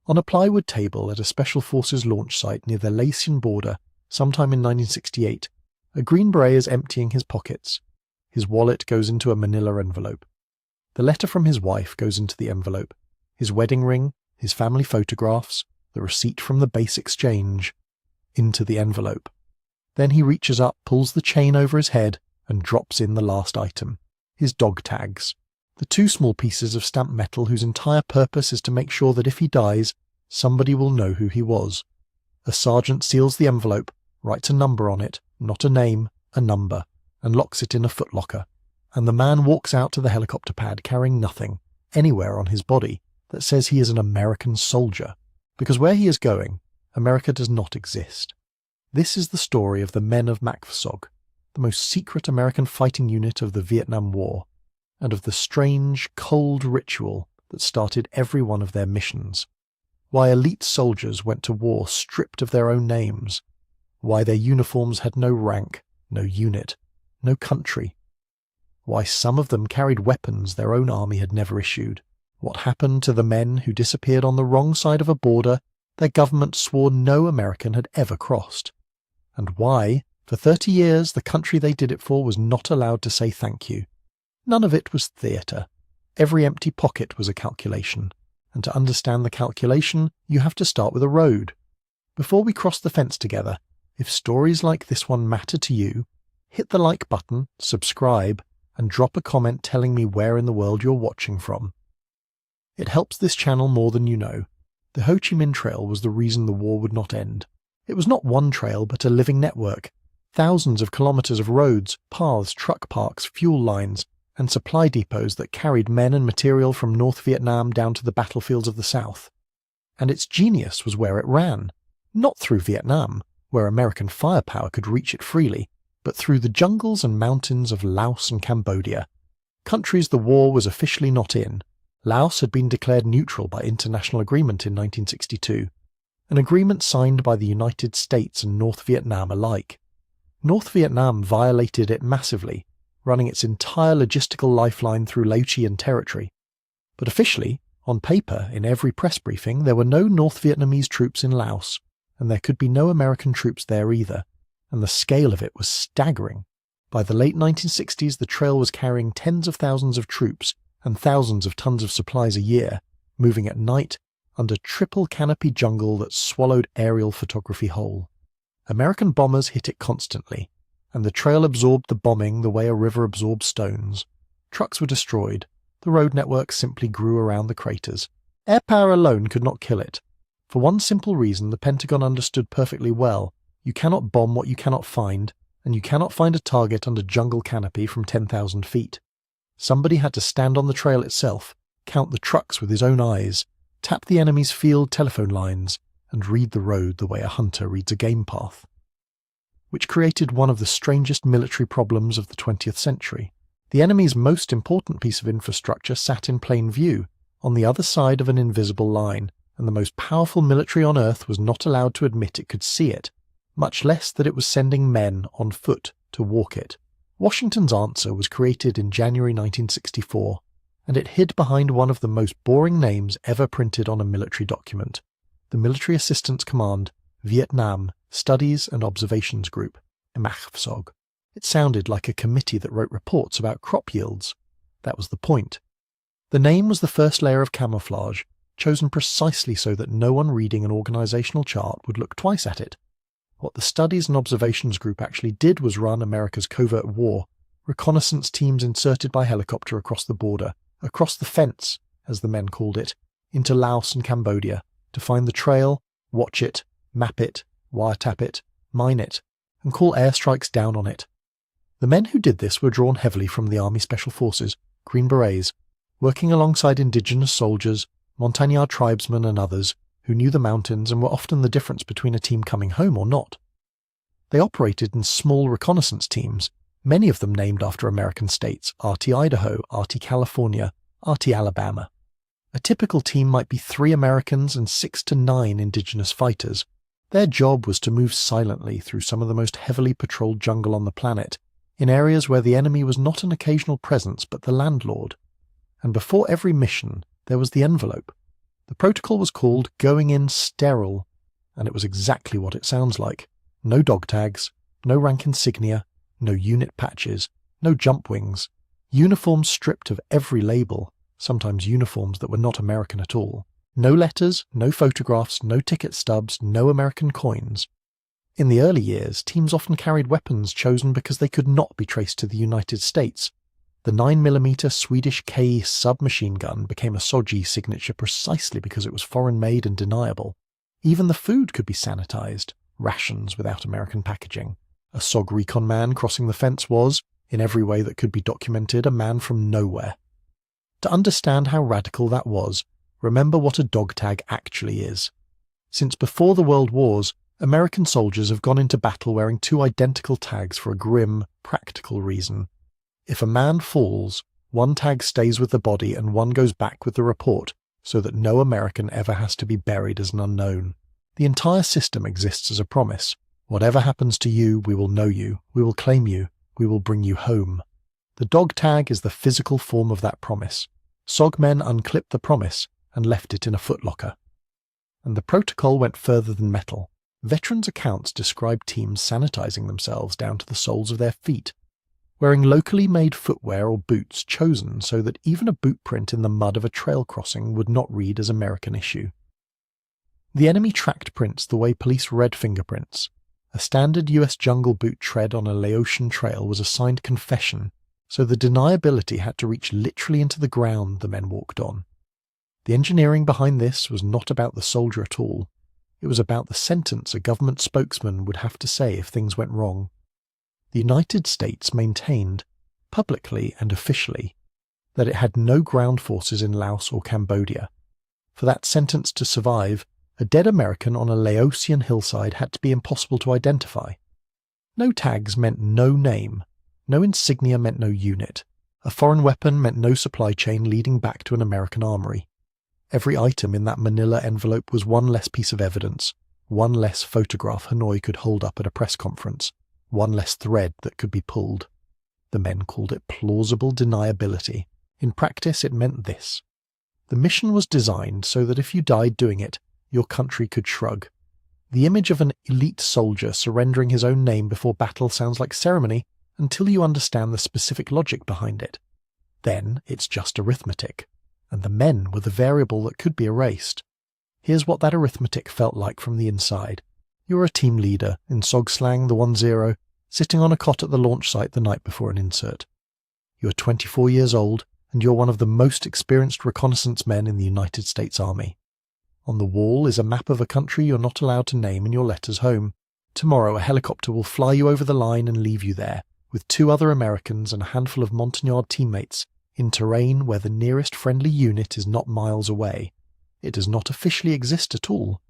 On a plywood table at a Special Forces launch site near the Laotian border, sometime in 1968, a Green Beret is emptying his pockets. His wallet goes into a manila envelope. The letter from his wife goes into the envelope. His wedding ring, his family photographs, the receipt from the base exchange, into the envelope. Then he reaches up, pulls the chain over his head, and drops in the last item, his dog tags. The two small pieces of stamped metal whose entire purpose is to make sure that if he dies, somebody will know who he was. A sergeant seals the envelope, writes a number on it, not a name, a number, and locks it in a footlocker. And the man walks out to the helicopter pad carrying nothing, anywhere on his body, that says he is an American soldier. Because where he is going, America does not exist. This is the story of the men of MACV-SOG, the most secret American fighting unit of the Vietnam War, and of the strange, cold ritual that started every one of their missions. Why elite soldiers went to war stripped of their own names. Why their uniforms had no rank, no unit, no country. Why some of them carried weapons their own army had never issued. What happened to the men who disappeared on the wrong side of a border their government swore no American had ever crossed. And why, for 30 years, the country they did it for was not allowed to say thank you. None of it was theatre. Every empty pocket was a calculation, and to understand the calculation, you have to start with a road. Before we cross the fence together, if stories like this one matter to you, hit the like button, subscribe, and drop a comment telling me where in the world you're watching from. It helps this channel more than you know. The Ho Chi Minh Trail was the reason the war would not end. It was not one trail, but a living network. Thousands of kilometers of roads, paths, truck parks, fuel lines, and supply depots that carried men and material from North Vietnam down to the battlefields of the South. And its genius was where it ran. Not through Vietnam, where American firepower could reach it freely, but through the jungles and mountains of Laos and Cambodia, countries the war was officially not in. Laos had been declared neutral by international agreement in 1962, an agreement signed by the United States and North Vietnam alike. North Vietnam violated it massively, running its entire logistical lifeline through Ho Chi Minh territory. But officially, on paper, in every press briefing, there were no North Vietnamese troops in Laos, and there could be no American troops there either, and the scale of it was staggering. By the late 1960s, the trail was carrying tens of thousands of troops and thousands of tons of supplies a year, moving at night under triple canopy jungle that swallowed aerial photography whole. American bombers hit it constantly, and the trail absorbed the bombing the way a river absorbs stones. Trucks were destroyed. The road network simply grew around the craters. Air power alone could not kill it. For one simple reason the Pentagon understood perfectly well: you cannot bomb what you cannot find, and you cannot find a target under jungle canopy from 10,000 feet. Somebody had to stand on the trail itself, count the trucks with his own eyes, tap the enemy's field telephone lines, and read the road the way a hunter reads a game path. Which created one of the strangest military problems of the 20th century. The enemy's most important piece of infrastructure sat in plain view, on the other side of an invisible line, and the most powerful military on earth was not allowed to admit it could see it, much less that it was sending men on foot to walk it. Washington's answer was created in January 1964, and it hid behind one of the most boring names ever printed on a military document: the Military Assistance Command, Vietnam, Studies and Observations Group, MACV-SOG. It sounded like a committee that wrote reports about crop yields. That was the point. The name was the first layer of camouflage, chosen precisely so that no one reading an organizational chart would look twice at it. What the Studies and Observations Group actually did was run America's covert war, reconnaissance teams inserted by helicopter across the border, across the fence, as the men called it, into Laos and Cambodia, to find the trail, watch it, map it, wiretap it, mine it, and call airstrikes down on it. The men who did this were drawn heavily from the Army Special Forces, Green Berets, working alongside indigenous soldiers, Montagnard tribesmen and others who knew the mountains and were often the difference between a team coming home or not. They operated in small reconnaissance teams, many of them named after American states: RT Idaho, RT California, RT Alabama. A typical team might be 3 Americans and 6 to 9 indigenous fighters. Their job was to move silently through some of the most heavily patrolled jungle on the planet, in areas where the enemy was not an occasional presence but the landlord. And before every mission, there was the envelope The protocol was called Going In Sterile, and it was exactly what it sounds like. No dog tags, no rank insignia, no unit patches, no jump wings, uniforms stripped of every label, sometimes uniforms that were not American at all. No letters, no photographs, no ticket stubs, no American coins. In the early years, teams often carried weapons chosen because they could not be traced to the United States. The 9mm Swedish K submachine gun became a SOG signature precisely because it was foreign-made and deniable. Even the food could be sanitized, rations without American packaging. A SOG recon man crossing the fence was, in every way that could be documented, a man from nowhere. To understand how radical that was, remember what a dog tag actually is. Since before the World Wars, American soldiers have gone into battle wearing two identical tags for a grim, practical reason. If a man falls, one tag stays with the body and one goes back with the report, so that no American ever has to be buried as an unknown. The entire system exists as a promise. Whatever happens to you, we will know you, we will claim you, we will bring you home. The dog tag is the physical form of that promise. SOG men unclipped the promise and left it in a footlocker. And the protocol went further than metal. Veterans' accounts describe teams sanitizing themselves down to the soles of their feet, wearing locally made footwear or boots chosen so that even a boot print in the mud of a trail crossing would not read as American issue. The enemy tracked prints the way police read fingerprints. A standard US jungle boot tread on a Laotian trail was assigned confession, so the deniability had to reach literally into the ground the men walked on. The engineering behind this was not about the soldier at all. It was about the sentence a government spokesman would have to say if things went wrong. The United States maintained, publicly and officially, that it had no ground forces in Laos or Cambodia. For that sentence to survive, a dead American on a Laotian hillside had to be impossible to identify. No tags meant no name, no insignia meant no unit, a foreign weapon meant no supply chain leading back to an American armory. Every item in that manila envelope was one less piece of evidence, one less photograph Hanoi could hold up at a press conference, one less thread that could be pulled. The men called it plausible deniability. In practice, it meant this. The mission was designed so that if you died doing it, your country could shrug. The image of an elite soldier surrendering his own name before battle sounds like ceremony until you understand the specific logic behind it. Then it's just arithmetic, and the men were the variable that could be erased. Here's what that arithmetic felt like from the inside. You're a team leader, in SOG slang the 1-0, sitting on a cot at the launch site the night before an insert. You're 24 years old, and you're one of the most experienced reconnaissance men in the United States Army. On the wall is a map of a country you're not allowed to name in your letters home. Tomorrow a helicopter will fly you over the line and leave you there, with 2 other Americans and a handful of Montagnard teammates, in terrain where the nearest friendly unit is not miles away. It does not officially exist at all.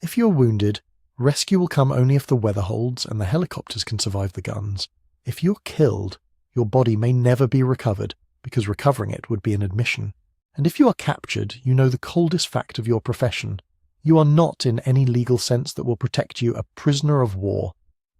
If you're wounded, rescue will come only if the weather holds and the helicopters can survive the guns. If you're killed, your body may never be recovered, because recovering it would be an admission. And if you are captured, you know the coldest fact of your profession. You are not, in any legal sense that will protect you, a prisoner of war.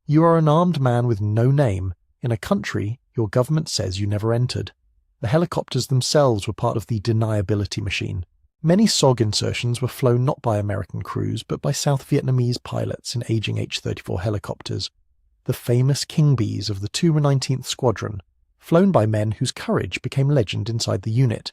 You are an armed man with no name, in a country your government says you never entered. The helicopters themselves were part of the deniability machine. Many SOG insertions were flown not by American crews, but by South Vietnamese pilots in aging H-34 helicopters. The famous King Bees of the 219th Squadron, flown by men whose courage became legend inside the unit.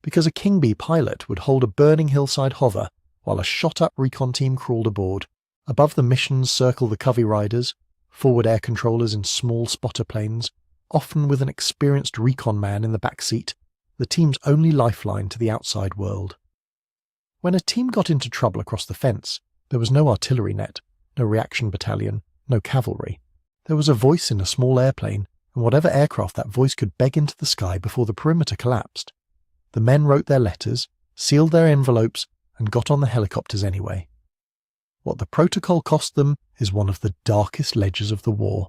Because a King Bee pilot would hold a burning hillside hover while a shot-up recon team crawled aboard. Above the missions circle the Covey riders, forward air controllers in small spotter planes, often with an experienced recon man in the back seat, the team's only lifeline to the outside world. When a team got into trouble across the fence, there was no artillery net, no reaction battalion, no cavalry. There was a voice in a small airplane, and whatever aircraft that voice could beg into the sky before the perimeter collapsed. The men wrote their letters, sealed their envelopes, and got on the helicopters anyway. What the protocol cost them is one of the darkest ledgers of the war.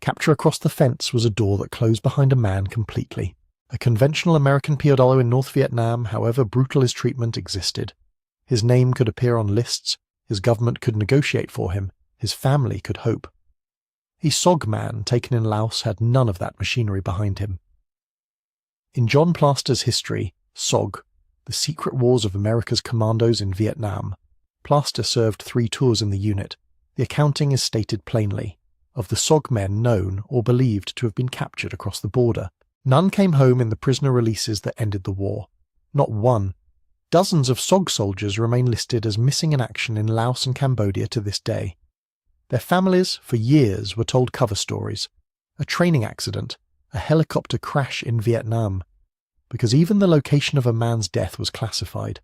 Capture across the fence was a door that closed behind a man completely. A conventional American POW in North Vietnam, however brutal his treatment, existed. His name could appear on lists, his government could negotiate for him, his family could hope. A SOG man taken in Laos had none of that machinery behind him. In John Plaster's history, SOG, The Secret Wars of America's Commandos in Vietnam. Plaster served 3 tours in the unit. The accounting is stated plainly. Of the SOG men known or believed to have been captured across the border, none came home in the prisoner releases that ended the war. Not one. Dozens of SOG soldiers remain listed as missing in action in Laos and Cambodia to this day. Their families, for years, were told cover stories. A training accident, a helicopter crash in Vietnam, because even the location of a man's death was classified.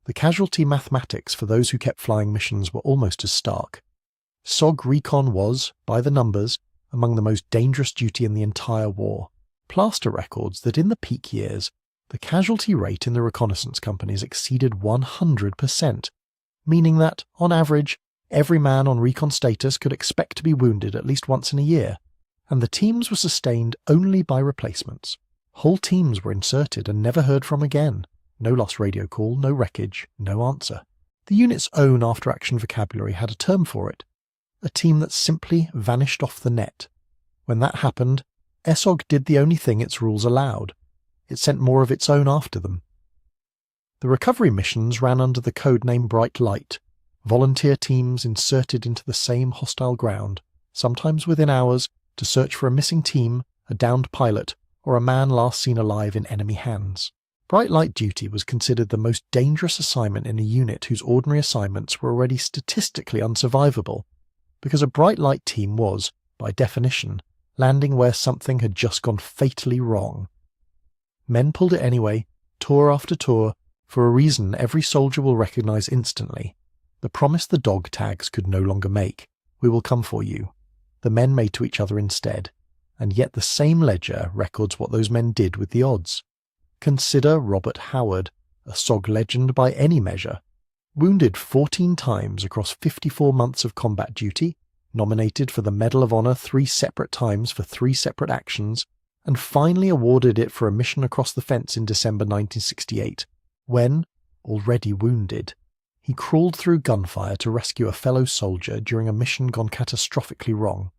The casualty mathematics for those who kept flying missions were almost as stark. SOG recon was, by the numbers, among the most dangerous duty in the entire war. Plaster records that in the peak years, the casualty rate in the reconnaissance companies exceeded 100%, meaning that, on average, every man on recon status could expect to be wounded at least once in a year, and the teams were sustained only by replacements. Whole teams were inserted and never heard from again. No lost radio call, no wreckage, no answer. The unit's own after-action vocabulary had a term for it. A team that simply vanished off the net. When that happened, SOG did the only thing its rules allowed. It sent more of its own after them. The recovery missions ran under the code name Bright Light. Volunteer teams inserted into the same hostile ground, sometimes within hours, to search for a missing team, a downed pilot, or a man last seen alive in enemy hands. Bright light duty was considered the most dangerous assignment in a unit whose ordinary assignments were already statistically unsurvivable, because a bright light team was, by definition, landing where something had just gone fatally wrong. Men pulled it anyway, tour after tour, for a reason every soldier will recognize instantly. The promise the dog tags could no longer make. We will come for you. The men made to each other instead, and yet the same ledger records what those men did with the odds. Consider Robert Howard, a SOG legend by any measure, wounded 14 times across 54 months of combat duty, nominated for the Medal of Honor 3 separate times for 3 separate actions, and finally awarded it for a mission across the fence in December 1968, when, already wounded, he crawled through gunfire to rescue a fellow soldier during a mission gone catastrophically wrong.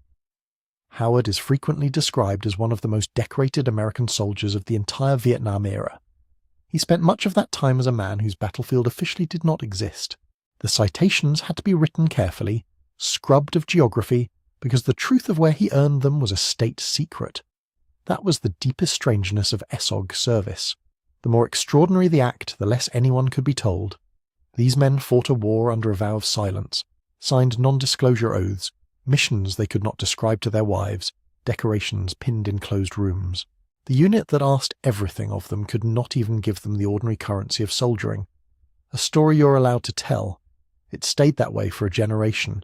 Howard is frequently described as one of the most decorated American soldiers of the entire Vietnam era. He spent much of that time as a man whose battlefield officially did not exist. The citations had to be written carefully, scrubbed of geography, because the truth of where he earned them was a state secret. That was the deepest strangeness of SOG service. The more extraordinary the act, the less anyone could be told. These men fought a war under a vow of silence, signed non-disclosure oaths, missions they could not describe to their wives, decorations pinned in closed rooms. The unit that asked everything of them could not even give them the ordinary currency of soldiering. A story you're allowed to tell. It stayed that way for a generation.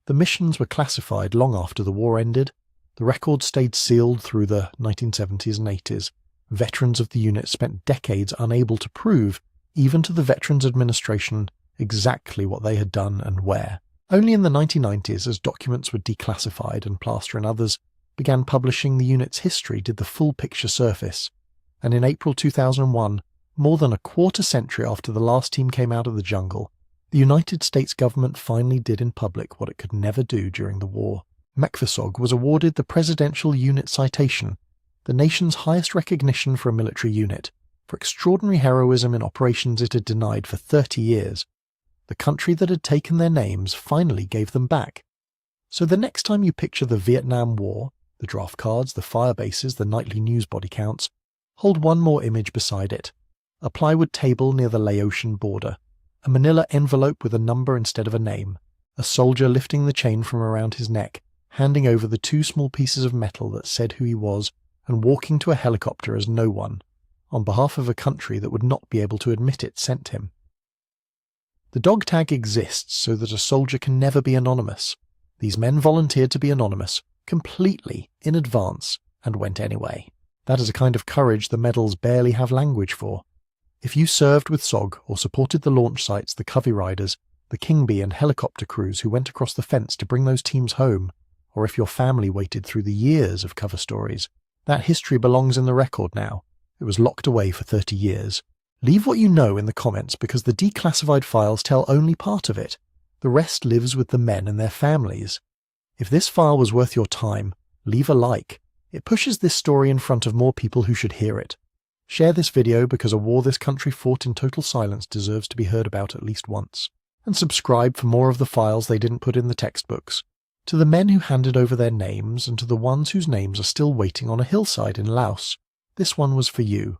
The missions were classified long after the war ended. The records stayed sealed through the 1970s and 80s. Veterans of the unit spent decades unable to prove, even to the Veterans Administration, exactly what they had done and where. Only in the 1990s, as documents were declassified and Plaster and others began publishing the unit's history, did the full picture surface. And in April 2001, more than a quarter century after the last team came out of the jungle, the United States government finally did in public what it could never do during the war. MACV-SOG was awarded the Presidential Unit Citation, the nation's highest recognition for a military unit, for extraordinary heroism in operations it had denied for 30 years. The country that had taken their names finally gave them back. So the next time you picture the Vietnam War, the draft cards, the fire bases, the nightly news body counts, hold one more image beside it. A plywood table near the Laotian border, a manila envelope with a number instead of a name, a soldier lifting the chain from around his neck, handing over the 2 small pieces of metal that said who he was, and walking to a helicopter as no one, on behalf of a country that would not be able to admit it sent him. The dog tag exists so that a soldier can never be anonymous. These men volunteered to be anonymous, completely in advance, and went anyway. That is a kind of courage the medals barely have language for. If you served with SOG or supported the launch sites, the Covey riders, the King Bee and helicopter crews who went across the fence to bring those teams home, or if your family waited through the years of cover stories, that history belongs in the record now. It was locked away for 30 years. Leave what you know in the comments because the declassified files tell only part of it. The rest lives with the men and their families. If this file was worth your time, leave a like. It pushes this story in front of more people who should hear it. Share this video because a war this country fought in total silence deserves to be heard about at least once. And subscribe for more of the files they didn't put in the textbooks. To the men who handed over their names and to the ones whose names are still waiting on a hillside in Laos, this one was for you.